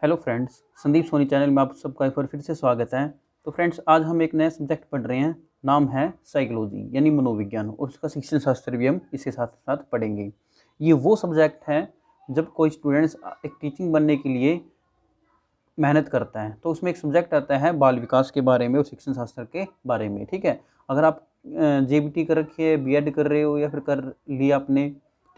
Hello friends, Sandeep Soni channel में आप सबका एक बार फिर से स्वागत है। तो फ्रेंड्स, आज हम एक नया सब्जेक्ट पढ़ रहे हैं। नाम है साइकोलॉजी यानी मनोविज्ञान, और उसका शिक्षण शास्त्र भी हम इसके साथ साथ पढ़ेंगे। ये वो सब्जेक्ट है जब कोई स्टूडेंट्स एक टीचिंग बनने के लिए मेहनत करता है तो उसमें एक सब्जेक्ट आता है बाल विकास के बारे में और शिक्षण शास्त्र के बारे में। ठीक है, अगर आप जेबीटी कर रखी है, बीएड कर रहे हो या फिर कर लिया आपने,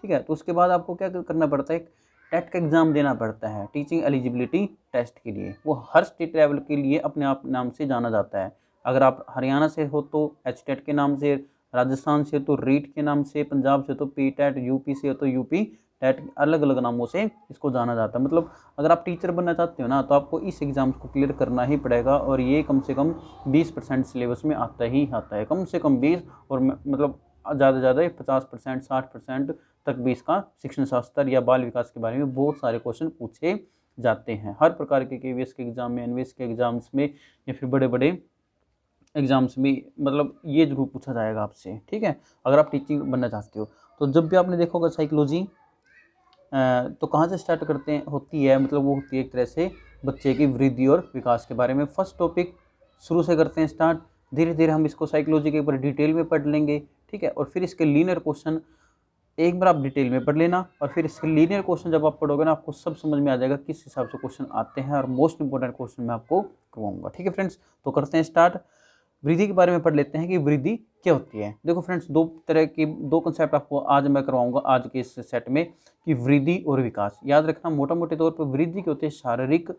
ठीक है, तो उसके बाद आपको क्या करना पड़ता है, टेट का एग्ज़ाम देना पड़ता है टीचिंग एलिजिबिलिटी टेस्ट के लिए। वो हर स्टेट लेवल के लिए अपने आप नाम से जाना जाता है। अगर आप हरियाणा से हो तो एच टेट के नाम से, राजस्थान से तो रीट के नाम से, पंजाब से तो पी टेट, यूपी से हो तो यूपी टेट, अलग अलग नामों से इसको जाना जाता है। मतलब अगर आप टीचर बनना चाहते हो ना तो आपको इस एग्ज़ाम्स को क्लियर करना ही पड़ेगा, और ये कम से कम 20% सिलेबस में आता ही आता है, कम से कम 20, और मतलब ज़्यादा से ज़्यादा 50%, 60% तक भी इसका शिक्षण शास्त्र या बाल विकास के बारे में बहुत सारे क्वेश्चन पूछे जाते हैं। हर प्रकार के केवीएस के एग्ज़ाम में, एनवीएस के एग्ज़ाम्स में, या फिर बड़े बड़े एग्ज़ाम्स में, मतलब ये जरूर पूछा जाएगा आपसे। ठीक है, अगर आप टीचिंग बनना चाहते हो तो जब भी आपने देखा होगा साइकोलॉजी, तो कहाँ से स्टार्ट करते हैं होती है, मतलब वो होती है एक तरह से बच्चे की वृद्धि और विकास के बारे में। फर्स्ट टॉपिक शुरू से करते हैं स्टार्ट, धीरे धीरे हम इसको साइकोलॉजी के ऊपर डिटेल में पढ़ लेंगे। ठीक है, और फिर इसके लीनियर क्वेश्चन एक बार आप डिटेल में पढ़ लेना, और फिर इसके लीनियर क्वेश्चन जब आप पढ़ोगे ना, आपको सब समझ में आ जाएगा किस हिसाब से क्वेश्चन आते हैं, और मोस्ट इंपॉर्टेंट क्वेश्चन मैं आपको करवाऊंगा। ठीक है फ्रेंड्स, तो करते हैं स्टार्ट। वृद्धि के बारे में पढ़ लेते हैं कि वृद्धि क्या होती है। देखो फ्रेंड्स, दो तरह की दो कंसेप्ट आपको आज मैं करवाऊंगा आज के इस सेट में, कि वृद्धि और विकास। याद रखना, मोटा मोटे तौर पर वृद्धि क्या होती है, शारीरिक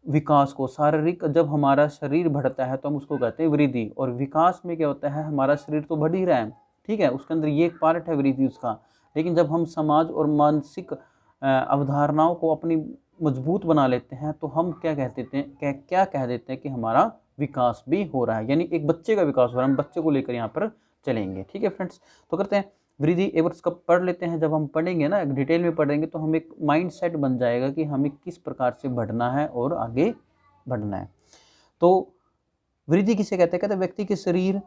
विकास को, शारीरिक जब हमारा शरीर बढ़ता है तो हम उसको कहते हैं वृद्धि, और विकास में क्या होता है, हमारा शरीर तो बढ़ ही रहा है, ठीक है, उसके अंदर ये एक पार्ट है वृद्धि उसका। लेकिन जब हम समाज और मानसिक अवधारणाओं को अपनी मजबूत बना लेते हैं तो हम क्या कह देते हैं, क्या कह देते हैं कि हमारा विकास भी हो रहा है, यानी एक बच्चे का विकास हो रहा है। हम बच्चे को लेकर यहाँ पर चलेंगे। ठीक है फ्रेंड्स, तो करते हैं वृद्धि। एक बार इसका पढ़ लेते हैं। जब हम पढ़ेंगे ना, डिटेल में पढ़ेंगे, तो हम एक माइंड सेट बन जाएगा कि हमें किस प्रकार से बढ़ना है और आगे बढ़ना है। तो वृद्धि किसे कहते हैं, कहते हैं व्यक्ति के शरीर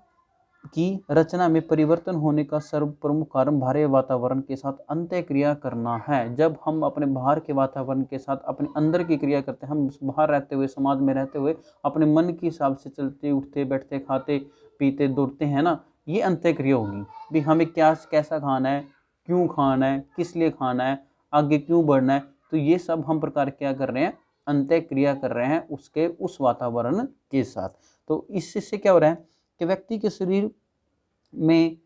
की रचना में परिवर्तन होने का सर्व प्रमुख कारण बाहरी वातावरण के साथ अंतः क्रिया करना है। जब हम अपने बाहर के वातावरण के साथ अपने अंदर की क्रिया करते हैं, हम बाहर रहते हुए, समाज में रहते हुए अपने मन के हिसाब से चलते उठते बैठते खाते पीते दौड़ते हैं ना, ये अंतः क्रिया होगी। भी हमें क्या कैसा खाना है, क्यों खाना है, किस लिए खाना है, आगे क्यों बढ़ना है, तो ये सब हम प्रकार क्या कर रहे हैं, अंतः क्रिया कर रहे हैं उसके उस वातावरण के साथ। तो इससे क्या हो रहा है कि व्यक्ति के शरीर में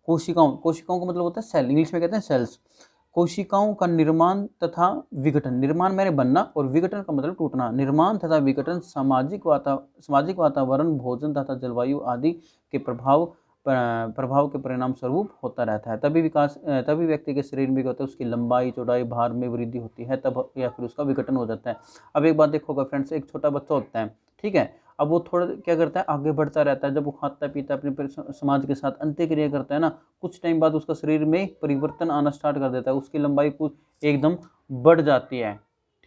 कोशिकाओं कोशिकाओं का मतलब होता है सेल, इंग्लिश में कहते हैं सेल्स। कोशिकाओं का निर्माण तथा विघटन, निर्माण मैंने बनना, और विघटन का मतलब टूटना। निर्माण तथा विघटन सामाजिक वातावरण, भोजन तथा जलवायु आदि के प्रभाव के परिणाम स्वरूप होता रहता है। तभी व्यक्ति के शरीर में होता है, उसकी लंबाई चौड़ाई भार में वृद्धि होती है तब, या फिर उसका विघटन हो जाता है। अब एक बात देखोगा फ्रेंड्स, एक छोटा बच्चा होता है, ठीक है, अब वो थोड़ा क्या करता है, आगे बढ़ता रहता है। जब वो खाता पीता अपने समाज के साथ अंत्यक्रिया करता है ना, कुछ टाइम बाद उसका शरीर में परिवर्तन आना स्टार्ट कर देता है, उसकी लंबाई कुछ एकदम बढ़ जाती है।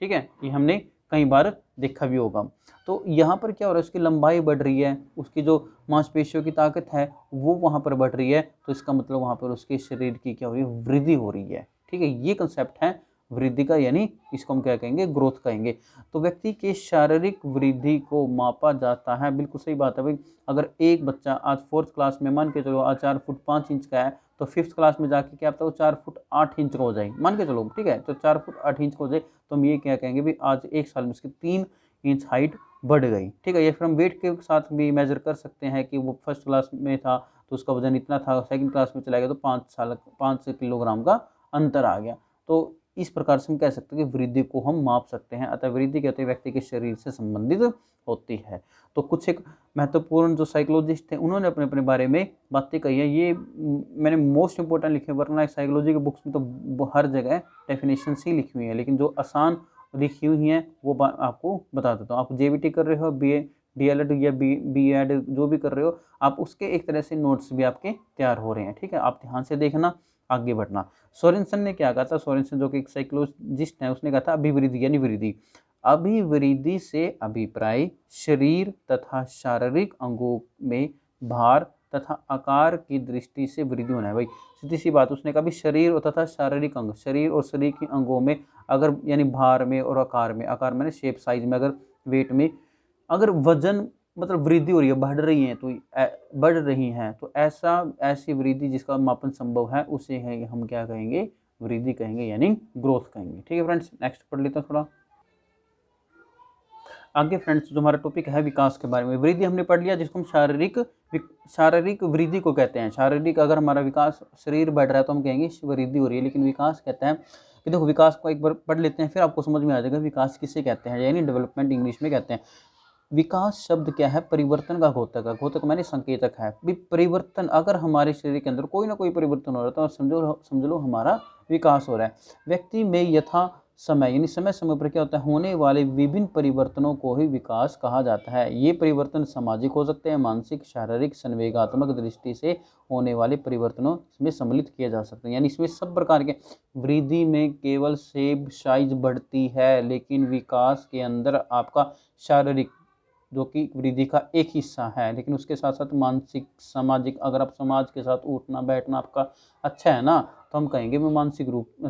ठीक है, ये हमने कई बार देखा भी होगा। तो यहाँ पर क्या हो रहा है, उसकी लंबाई बढ़ रही है, उसकी जो मांसपेशियों की ताकत है वो वहाँ पर बढ़ रही है, तो इसका मतलब वहाँ पर उसके शरीर की क्या हो रही है, वृद्धि हो रही है। ठीक है, ये कंसेप्ट है वृद्धि का, यानी इसको हम क्या कहेंगे, ग्रोथ कहेंगे। तो व्यक्ति के शारीरिक वृद्धि को मापा जाता है। बिल्कुल सही बात है भाई। अगर एक बच्चा आज 4th क्लास में, मान के चलो आज 4 फुट 5 इंच का है, तो 5th क्लास में जाके क्या पता वो 4 फुट 8 इंच का हो जाए, मान के चलो, ठीक है, तो 4 फुट 8 इंच का हो जाए, तो हम ये क्या कहेंगे भी आज 1 साल में उसकी 3 इंच हाइट बढ़ गई। ठीक है, या फिर हम वेट के साथ भी मेजर कर सकते हैं कि वो 1st क्लास में था तो उसका वजन इतना था, 2nd क्लास में चला गया तो 5 किलोग्राम का अंतर आ गया। तो इस प्रकार से हम कह सकते हैं कि वृद्धि को हम माप सकते हैं। अतः वृद्धि कहते हैं व्यक्ति के शरीर से संबंधित होती है। तो कुछ एक महत्वपूर्ण जो साइकोलॉजिस्ट थे उन्होंने अपने अपने बारे में बातें कही है, ये मैंने मोस्ट इंपॉर्टेंट लिखे, वरना साइकोलॉजी के बुक्स में तो हर जगह डेफिनेशन ही लिखी हुई है, लेकिन जो आसान लिखी हुई हैं वो आपको बता देता हूँ। आप जेबीटी कर रहे हो, बीए डीएलएड या बीएड जो भी कर रहे हो, आप उसके एक तरह से नोट्स भी आपके तैयार हो रहे हैं। ठीक है, आप ध्यान से देखना, आगे बढ़ना। सोरेनसन ने क्या कहा था, सोरेनसन जो कि एक साइकोलॉजिस्ट है, उसने कहा था अभिवृद्धि यानी वृद्धि। अभिवृद्धि से अभिप्राय शरीर तथा शारीरिक अंगों में भार तथा आकार की दृष्टि से वृद्धि होना है। भाई सीधी सी बात, उसने कहा भी शरीर और तथा शारीरिक अंग, शरीर और शरीर के अंगों में अगर यानी भार में और आकार में, आकार में शेप साइज में, अगर वेट में अगर वजन मतलब वृद्धि हो रही है, बढ़ रही है, तो बढ़ रही हैं, तो ऐसी वृद्धि जिसका मापन संभव है उसे है हम क्या कहेंगे, वृद्धि कहेंगे, यानी ग्रोथ कहेंगे। ठीक है फ्रेंड्स, नेक्स्ट पढ़ लेते हैं थोड़ा आगे। फ्रेंड्स जो हमारा टॉपिक है विकास के बारे में, वृद्धि हमने पढ़ लिया जिसको हम शारीरिक वृद्धि को कहते हैं। शारीरिक अगर हमारा विकास, शरीर बढ़ रहा है तो हम कहेंगे वृद्धि हो रही है, लेकिन विकास कहते हैं कि देखो विकास को एक बार पढ़ लेते हैं फिर आपको समझ में आ जाएगा विकास किसे कहते हैं, यानी डेवलपमेंट इंग्लिश में कहते हैं। विकास शब्द क्या है, परिवर्तन का घोतक है, घोतक माने संकेतक है। भी परिवर्तन अगर हमारे शरीर के अंदर कोई ना कोई परिवर्तन हो रहा है तो समझ लो हमारा विकास हो रहा है। व्यक्ति में यथा समय यानी समय समय पर क्या होता है, होने वाले विभिन्न परिवर्तनों को ही विकास कहा जाता है। ये परिवर्तन सामाजिक हो सकते हैं, मानसिक, शारीरिक, संवेगात्मक दृष्टि से होने वाले परिवर्तनों में सम्मिलित किए जा सकते हैं। यानी इसमें सब प्रकार के वृद्धि में केवल शेप साइज बढ़ती है, लेकिन विकास के अंदर आपका शारीरिक जो कि वृद्धि का एक हिस्सा है, लेकिन उसके साथ साथ मानसिक, सामाजिक, अगर आप समाज के साथ उठना बैठना आपका अच्छा है ना, तो हम कहेंगे वो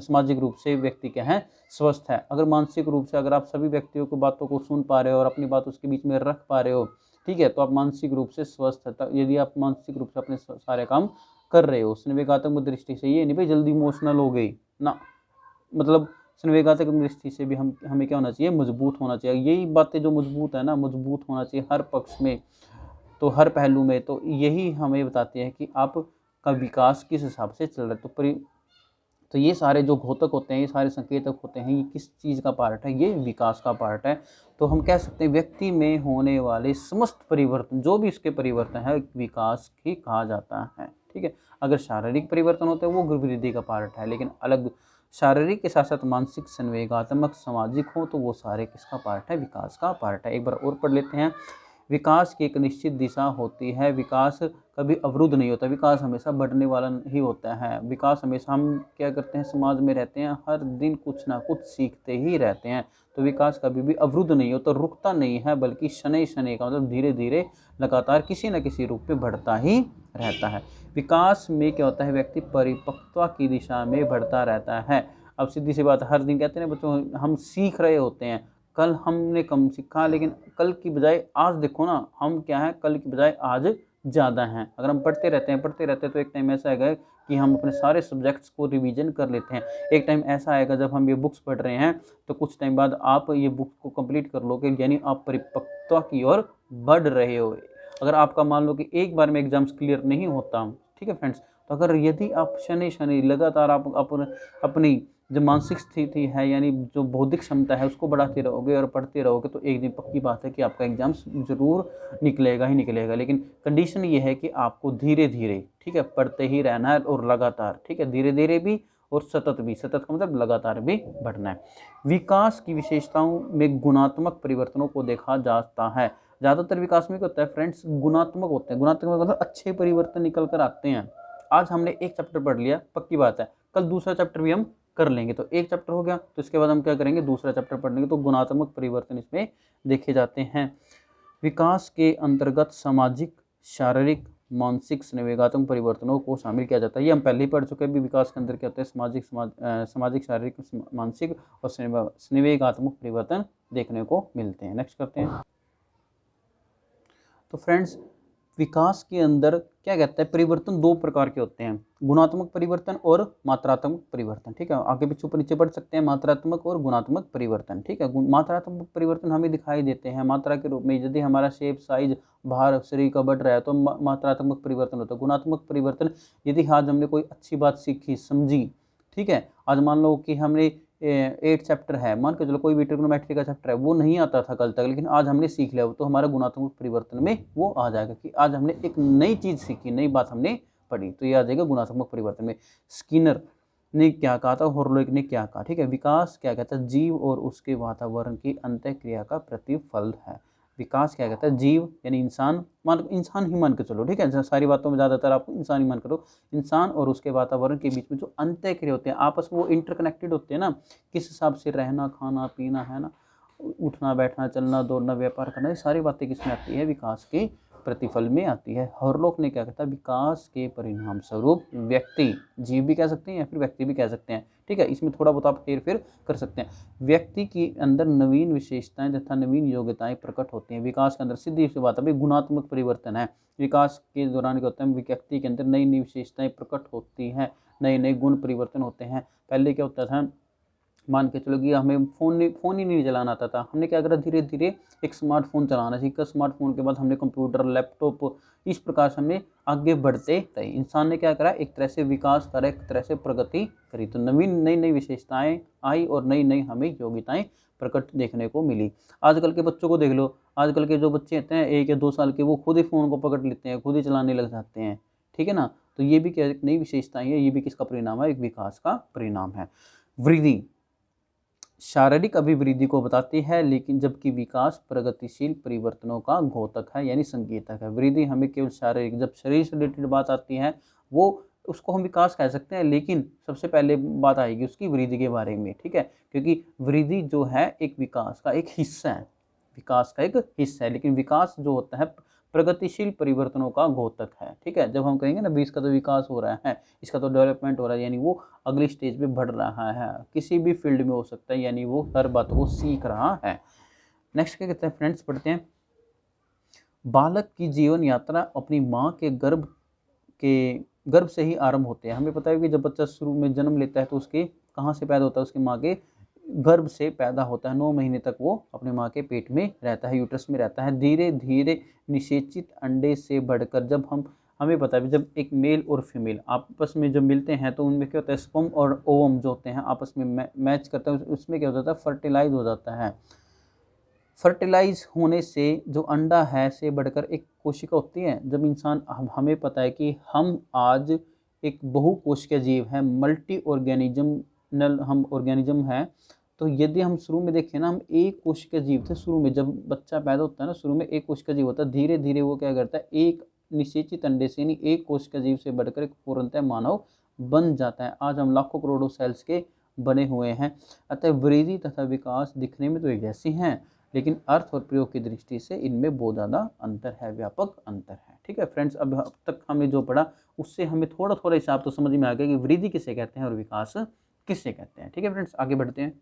सामाजिक रूप से व्यक्ति क्या है, स्वस्थ है। अगर मानसिक रूप से अगर आप सभी व्यक्तियों की बातों को सुन पा रहे हो और अपनी बात उसके बीच में रख पा रहे हो, ठीक है, तो आप मानसिक रूप से स्वस्थ है। यदि आप मानसिक रूप से अपने सारे काम कर रहे हो, संवेगात्मक दृष्टि से, ये नहीं भाई जल्दी इमोशनल हो गई ना, मतलब संवेगात्मक दृष्टि से भी हमें क्या होना चाहिए, मजबूत होना चाहिए। यही बातें जो मजबूत है ना, मजबूत होना चाहिए हर पक्ष में, तो हर पहलू में, तो यही हमें बताती है कि आपका विकास किस हिसाब से चल रहा है। तो ये सारे जो घोतक होते हैं, ये सारे संकेतक होते हैं, ये किस चीज़ का पार्ट है, ये विकास का पार्ट है। तो हम कह सकते हैं व्यक्ति में होने वाले समस्त परिवर्तन, जो भी इसके परिवर्तन है, विकास ही कहा जाता है। ठीक है, अगर शारीरिक परिवर्तन होते हैं वो वृद्धि का पार्ट है, लेकिन अलग शारीरिक के साथ साथ मानसिक, संवेगात्मक, सामाजिक हो तो वो सारे किसका पार्ट है, विकास का पार्ट है। एक बार और पढ़ लेते हैं। विकास की एक निश्चित दिशा होती है, विकास कभी अवरुद्ध नहीं होता, विकास हमेशा बढ़ने वाला ही होता है। विकास हमेशा, हम क्या करते हैं, समाज में रहते हैं, हर दिन कुछ ना कुछ सीखते ही रहते हैं, तो विकास कभी भी अवरुद्ध नहीं होता, रुकता नहीं है, बल्कि शनै शनै का मतलब धीरे धीरे लगातार किसी न किसी रूप में बढ़ता ही रहता है। विकास में क्या होता है, व्यक्ति परिपक्वता की दिशा में बढ़ता रहता है। अब सीधी सी बात, हर दिन कहते हैं बच्चों हम सीख रहे होते हैं, कल हमने कम सीखा, लेकिन कल की बजाय आज देखो ना, हम क्या है, कल की बजाय आज ज़्यादा हैं। अगर हम पढ़ते रहते हैं तो एक टाइम ऐसा आएगा कि हम अपने सारे सब्जेक्ट्स को रिवीजन कर लेते हैं। एक टाइम ऐसा आएगा जब हम ये बुक्स पढ़ रहे हैं तो कुछ टाइम बाद आप ये बुक्स को कंप्लीट कर लोगे, यानी आप परिपक्वता की ओर बढ़ रहे हो। अगर आपका मान लो कि एक बार में एग्जाम्स क्लियर नहीं होता, ठीक है फ्रेंड्स, तो अगर यदि आप शनि लगातार आप अपनी जो मानसिक स्थिति है, यानी जो बौद्धिक क्षमता है, उसको बढ़ाते रहोगे और पढ़ते रहोगे, तो एक दिन पक्की बात है कि आपका एग्जाम्स ज़रूर निकलेगा ही निकलेगा। लेकिन कंडीशन ये है कि आपको धीरे धीरे, ठीक है, पढ़ते ही रहना है और लगातार, ठीक है, धीरे धीरे भी और सतत भी, सतत का मतलब लगातार भी बढ़ना है। विकास की विशेषताओं में गुणात्मक परिवर्तनों को देखा जाता है। ज़्यादातर विकास में क्या होता है फ्रेंड्स, गुणात्मक होते हैं। गुणात्मक मतलब अच्छे परिवर्तन निकल कर आते हैं। आज हमने एक चैप्टर पढ़ लिया, पक्की बात है कल दूसरा चैप्टर भी हम कर लेंगे, तो एक चैप्टर हो गया, तो इसके बाद हम क्या करेंगे, दूसरा चैप्टर पढ़ लेंगे। तो गुणात्मक परिवर्तन इसमें देखे जाते हैं। विकास के अंतर्गत सामाजिक, शारीरिक, मानसिक, संवेगात्मक परिवर्तनों को शामिल किया जाता है। ये हम पहले ही पढ़ चुके हैं। भी विकास के अंदर क्या होता है, सामाजिक, शारीरिक, मानसिक और संवेगात्मक परिवर्तन देखने को मिलते हैं। नेक्स्ट करते हैं। तो फ्रेंड्स विकास के अंदर क्या कहता है, परिवर्तन दो प्रकार के होते हैं, गुणात्मक परिवर्तन और मात्रात्मक परिवर्तन। ठीक है, आगे पीछे ऊपर नीचे पढ़ सकते हैं, मात्रात्मक और गुणात्मक परिवर्तन। ठीक है, मात्रात्मक परिवर्तन हमें दिखाई देते हैं मात्रा के रूप में, यदि हमारा शेप साइज भार शरीर का बढ़ रहा है तो मात्रात्मक परिवर्तन होता है। गुणात्मक परिवर्तन यदि आज हमने कोई अच्छी बात सीखी समझी, ठीक है, आज मान लो कि हमने 8 चैप्टर है, मान के चलो कोई भी ट्रिग्नोमेट्री का चैप्टर है, वो नहीं आता था कल तक, लेकिन आज हमने सीख लिया, तो हमारा गुणात्मक परिवर्तन में वो आ जाएगा कि आज हमने एक नई चीज़ सीखी, नई बात हमने पढ़ी, तो ये आ जाएगा गुणात्मक परिवर्तन में। स्किनर ने क्या कहा था, होरलोक ने क्या कहा, ठीक है, विकास क्या कहता है, जीव और उसके वातावरण की अंतःक्रिया का प्रतिफल है। विकास क्या कहता है, जीव यानी इंसान, इंसान ही मान के चलो, ठीक है, सारी बातों में ज़्यादातर आपको इंसान ही मान करो, इंसान और उसके वातावरण के बीच में जो अंतःक्रिया होते हैं, आपस में वो इंटरकनेक्टेड होते हैं ना, किस हिसाब से रहना, खाना पीना है ना, उठना बैठना, चलना दौड़ना, व्यापार करना, ये सारी बातें किसमें आती है, विकास के प्रतिफल में आती है। हॉरलॉक ने क्या कहता है, विकास के परिणाम स्वरूप व्यक्ति, जीव भी कह सकते हैं या फिर व्यक्ति भी कह सकते हैं, ठीक है, इसमें थोड़ा बहुत आप हेर फेर कर सकते हैं, व्यक्ति के अंदर नवीन विशेषताएं तथा नवीन योग्यताएं प्रकट होती हैं। विकास के अंदर सीधी सी बात है, गुणात्मक परिवर्तन है। विकास के दौरान क्या होता है, व्यक्ति के अंदर नई नई विशेषताएं प्रकट होती हैं, नए नए गुण परिवर्तन होते हैं। पहले क्या होता था, मान के चलो कि हमें फ़ोन ही नहीं चलाना आता था, हमने क्या करा, धीरे धीरे एक स्मार्टफोन चलाना सीखा, स्मार्टफोन के बाद हमने कंप्यूटर, लैपटॉप, इस प्रकार से हमने आगे बढ़ते रहे। इंसान ने क्या करा, एक तरह से विकास करा, एक तरह से प्रगति करी, तो नवीन नई नई विशेषताएं आई और नई नई हमें योग्यताएं प्रकट देखने को मिली। आजकल के बच्चों को देख लो, आजकल के जो बच्चे होते हैं 1 या 2 साल के, वो खुद ही फ़ोन को पकड़ लेते हैं, खुद ही चलाने लग जाते हैं, ठीक है ना। तो ये भी क्या, एक नई विशेषताएं है, ये भी किसका परिणाम है, एक विकास का परिणाम है। वृद्धि शारीरिक अभिवृद्धि को बताती है, लेकिन जबकि विकास प्रगतिशील परिवर्तनों का घोतक है यानी संकेतक है। वृद्धि हमें केवल शारीरिक, जब शरीर से रिलेटेड बात आती है वो उसको हम विकास कह सकते हैं, लेकिन सबसे पहले बात आएगी उसकी वृद्धि के बारे में, ठीक है, क्योंकि वृद्धि जो है एक विकास का एक हिस्सा है, विकास का एक हिस्सा है, लेकिन विकास जो होता है प्रगतिशील परिवर्तनों का घोतक है, ठीक है। जब हम कहेंगे ना भी इसका तो विकास हो रहा है, इसका तो डेवलपमेंट हो रहा है, यानी वो अगली स्टेज पे बढ़ रहा है, किसी भी फील्ड में हो सकता है, यानी वो हर बात को सीख रहा है। नेक्स्ट क्या कहते हैं फ्रेंड्स, पढ़ते हैं। बालक की जीवन यात्रा अपनी माँ के गर्भ से ही आरंभ होते हैं। हमें पता है कि जब बच्चा शुरू में जन्म लेता है तो उसके कहाँ से पैदा होता है, उसकी माँ के गर्भ से पैदा होता है। 9 महीने तक वो अपने माँ के पेट में रहता है, यूट्रस में रहता है। धीरे धीरे निषेचित अंडे से बढ़कर जब हमें पता है जब एक मेल और फीमेल आपस में जब मिलते हैं तो उनमें क्या होता है, स्पर्म और ओवम जो होते हैं आपस में मैच करते हैं, उसमें क्या होता है, फर्टिलाइज हो जाता है। फर्टिलाइज होने से जो अंडा है से बढ़कर एक कोशिका होती है। जब इंसान, हमें पता है कि हम आज एक बहुकोशिकीय जीव है, मल्टी ऑर्गेनिज्म हम ऑर्गेनिज्म है। तो यदि हम शुरू में देखें ना, हम एक कोशिकीय जीव थे शुरू में, जब बच्चा पैदा होता है ना, शुरू में एक कोशिकीय जीव होता है, धीरे धीरे वो क्या करता है, एक निषेचित अंडे से यानी एक कोशिकीय जीव से बढ़कर एक पूर्णतः मानव बन जाता है। आज हम लाखों करोड़ों सेल्स के बने हुए हैं। अतः वृद्धि तथा विकास दिखने में तो एक जैसी हैं, लेकिन अर्थ और प्रयोग की दृष्टि से इनमें बहुत ज़्यादा अंतर है, व्यापक अंतर है, ठीक है फ्रेंड्स। अब तक हमने जो पढ़ा उससे हमें थोड़ा थोड़ा हिसाब तो समझ में आ गया कि वृद्धि किसे कहते हैं और विकास किसे कहते हैं, ठीक है फ्रेंड्स। आगे बढ़ते हैं।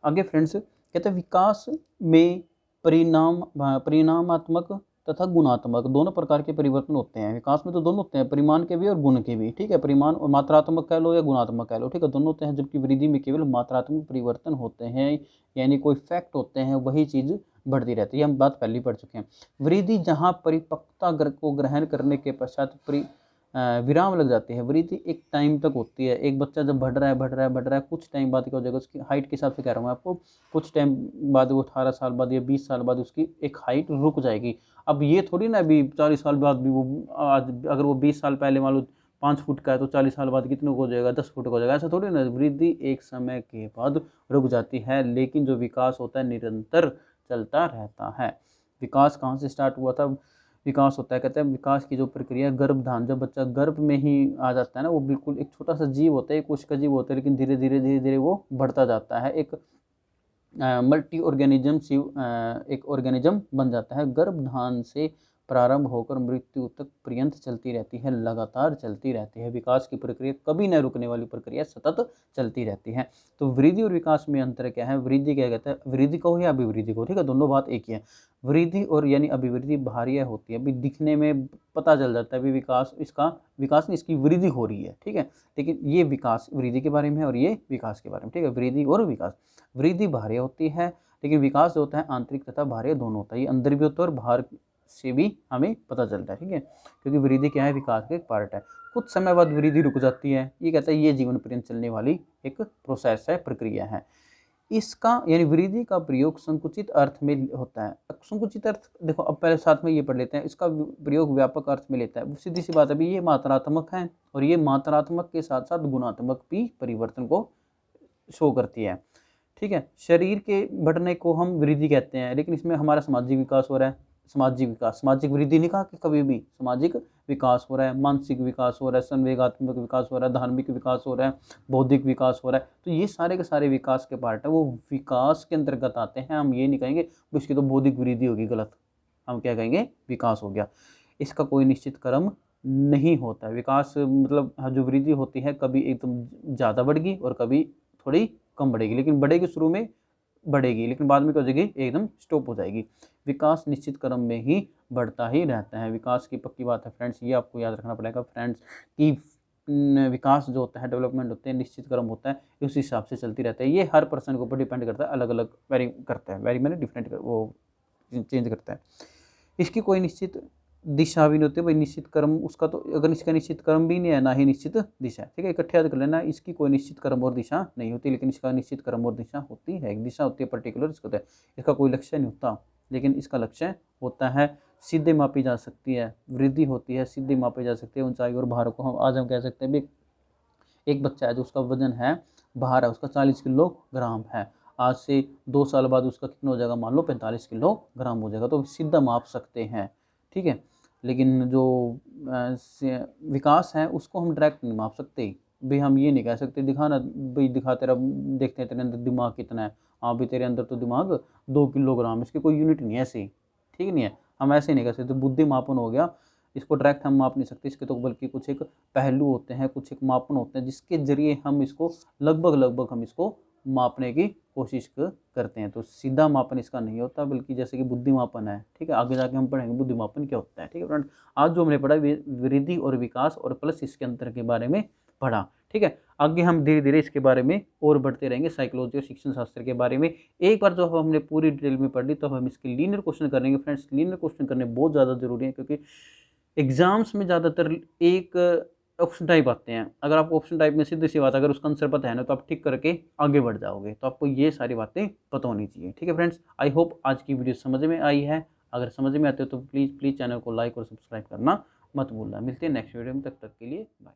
आगे फ्रेंड्स कहते हैं विकास में परिणामात्मक तथा गुणात्मक दोनों प्रकार के परिवर्तन होते हैं। विकास में तो दोनों होते हैं, परिमाण के भी और गुण के भी, ठीक है। परिमाण और मात्रात्मक कह लो या गुणात्मक कह लो, ठीक है, दोनों होते हैं। जबकि वृद्धि में केवल मात्रात्मक परिवर्तन होते हैं, यानी कोई फैक्ट होते हैं, वही चीज़ बढ़ती रहती है। हम बात पहले ही पढ़ चुके हैं। वृद्धि जहाँ परिपक्वता को ग्रहण करने के पश्चात विराम लग जाते हैं। वृद्धि एक टाइम तक होती है। एक बच्चा जब बढ़ रहा है, कुछ टाइम बाद क्या हो जाएगा, उसकी हाइट के हिसाब से कह रहा हूँ आपको, कुछ टाइम बाद वो 18 साल बाद या 20 साल बाद उसकी एक हाइट रुक जाएगी। अब ये थोड़ी ना अभी 40 साल बाद भी वो, आज अगर वो 20 साल पहले मान लो 5 फुट का है तो 40 साल बाद कितने को हो जाएगा, 10 फुट का हो जाएगा, ऐसा थोड़ी ना। वृद्धि एक समय के बाद रुक जाती है, लेकिन जो विकास होता है निरंतर चलता रहता है। विकास कहाँ से स्टार्ट हुआ था, विकास होता है, कहते हैं विकास की जो प्रक्रिया गर्भधान, जब बच्चा गर्भ में ही आ जाता है ना, वो बिल्कुल एक छोटा सा जीव होता है, कोशिका जीव होता है, लेकिन धीरे धीरे वो बढ़ता जाता है, एक मल्टी ऑर्गेनिज्म एक ऑर्गेनिज्म बन जाता है। गर्भधान से प्रारंभ होकर मृत्यु तक पर्यंत चलती रहती है, लगातार चलती रहती है। विकास की प्रक्रिया कभी न रुकने वाली प्रक्रिया सतत चलती रहती है। तो वृद्धि और विकास में अंतर क्या है, वृद्धि क्या कहता है, वृद्धि को या अभिवृद्धि को, ठीक है, दोनों बात एक ही है। वृद्धि और यानी अभिवृद्धि बाहरी होती है, अभी दिखने में पता चल जाता है अभी विकास, इसका विकास नहीं, इसकी वृद्धि हो रही है, ठीक है, लेकिन ये विकास वृद्धि के बारे में है और ये विकास के बारे में, ठीक है। वृद्धि और विकास, वृद्धि बाहरी होती है, लेकिन विकास जो होता है आंतरिक तथा बाहरी दोनों होता है। ये अंदर भी होता है और बाहर से भी हमें पता चलता है, ठीक है, क्योंकि वृद्धि क्या है, विकास का एक पार्ट है। कुछ समय बाद वृद्धि रुक जाती है, ये कहता है ये जीवन पर्यंत चलने वाली एक प्रोसेस है, प्रक्रिया है। इसका यानी वृद्धि का प्रयोग संकुचित अर्थ में होता है। संकुचित अर्थ देखो, अब पहले साथ में ये पढ़ लेते हैं, इसका प्रयोग व्यापक अर्थ में लेता है। सीधी सी बात, अभी ये मात्रात्मक है और ये मात्रात्मक के साथ साथ गुणात्मक भी परिवर्तन को शो करती है, ठीक है। शरीर के बढ़ने को हम वृद्धि कहते हैं, लेकिन इसमें हमारा सामाजिक विकास हो रहा है, सामाजिक विकास, सामाजिक वृद्धि नहीं कहा कि कभी भी, सामाजिक विकास हो रहा है, मानसिक विकास हो रहा है, संवेगात्मक विकास हो रहा है, धार्मिक विकास हो रहा है, बौद्धिक विकास हो रहा है। तो ये सारे के सारे विकास के पार्ट है, वो विकास के अंतर्गत आते हैं। हम ये नहीं कहेंगे इसकी तो बौद्धिक वृद्धि होगी, गलत, हम क्या कहेंगे, विकास हो गया। इसका कोई निश्चित क्रम नहीं होता है। विकास मतलब जो वृद्धि होती है कभी एकदम ज़्यादा बढ़ेगी और कभी थोड़ी कम बढ़ेगी, लेकिन बढ़ेगी शुरू में बढ़ेगी, लेकिन बाद में क्या हो जाएगी, एकदम स्टॉप हो जाएगी। विकास निश्चित क्रम में ही बढ़ता ही रहता है। विकास की पक्की बात है फ्रेंड्स, ये आपको याद रखना पड़ेगा फ्रेंड्स कि विकास जो होता है, डेवलपमेंट होते हैं, निश्चित क्रम होता है, उस हिसाब से चलती रहता है। ये हर पर्सन के ऊपर डिपेंड करता है, अलग अलग वेरी करता है, वेरी मैंने डिफरेंट वो चेंज करता है। इसकी कोई निश्चित दिशा भी नहीं होती भाई, निश्चित क्रम उसका, तो अगर इसका निश्चित क्रम भी नहीं है ना ही निश्चित दिशा है, ठीक है, इकट्ठे याद कर लेना। इसकी कोई निश्चित क्रम और दिशा नहीं होती, लेकिन इसका निश्चित क्रम और दिशा होती है। एक दिशा होती है पर्टिकुलर, इसका होता है, इसका कोई लक्ष्य नहीं होता, लेकिन इसका लक्ष्य होता है। सीधे मापी जा सकती है, वृद्धि होती है, सीधे मापी जा सकती है। ऊंचाई और भार को हम कह सकते हैं भी, एक बच्चा है जो उसका वजन है, भार है उसका 40 किलोग्राम है, आज से 2 साल बाद उसका कितना हो जाएगा, मान लो 45 किलोग्राम हो जाएगा, तो सीधा माप सकते हैं, ठीक है। लेकिन जो विकास है उसको हम डायरेक्ट नहीं माप सकते भाई, हम ये नहीं कह सकते दिखाना भाई, दिखा तेरा, देखते हैं तेरे अंदर दिमाग कितना है, हाँ भाई तेरे अंदर तो दिमाग 2 किलोग्राम, इसकी कोई यूनिट नहीं है ऐसी, ठीक नहीं है, हम ऐसे नहीं कह सकते। बुद्धि मापन हो गया, इसको डायरेक्ट हम माप नहीं सकते, इसके तो बल्कि कुछ एक पहलू होते हैं, कुछ एक मापन होते हैं, जिसके जरिए हम इसको लगभग हम इसको मापने की कोशिश करते हैं। तो सीधा मापन इसका नहीं होता, बल्कि जैसे कि बुद्धि मापन है, ठीक है, आगे जाके हम पढ़ेंगे बुद्धि मापन क्या होता है, ठीक है फ्रेंड। आज जो हमने पढ़ा वृद्धि और विकास और प्लस इसके अंतर के बारे में पढ़ा, ठीक है। आगे हम धीरे धीरे इसके बारे में और बढ़ते रहेंगे, साइकोलॉजी और शिक्षण शास्त्र के बारे में। एक बार जो हमने पूरी डिटेल में पढ़ ली, तो हम इसके लीनियर क्वेश्चन करेंगे फ्रेंड्स। लीनियर क्वेश्चन करने बहुत ज़्यादा जरूरी है, क्योंकि एग्जाम्स में ज़्यादातर एक ऑप्शन टाइप आते हैं। अगर आपको ऑप्शन टाइप में सीधी सी बात, अगर उसका आंसर पता है ना, तो आप टिक करके आगे बढ़ जाओगे। तो आपको ये सारी बातें पता होनी चाहिए, ठीक है फ्रेंड्स। आई होप आज की वीडियो समझ में आई है। अगर समझ में आते हो तो प्लीज़ चैनल को लाइक और सब्सक्राइब करना मत भूलना। मिलते हैं नेक्स्ट वीडियो में, तब तक के लिए बाय।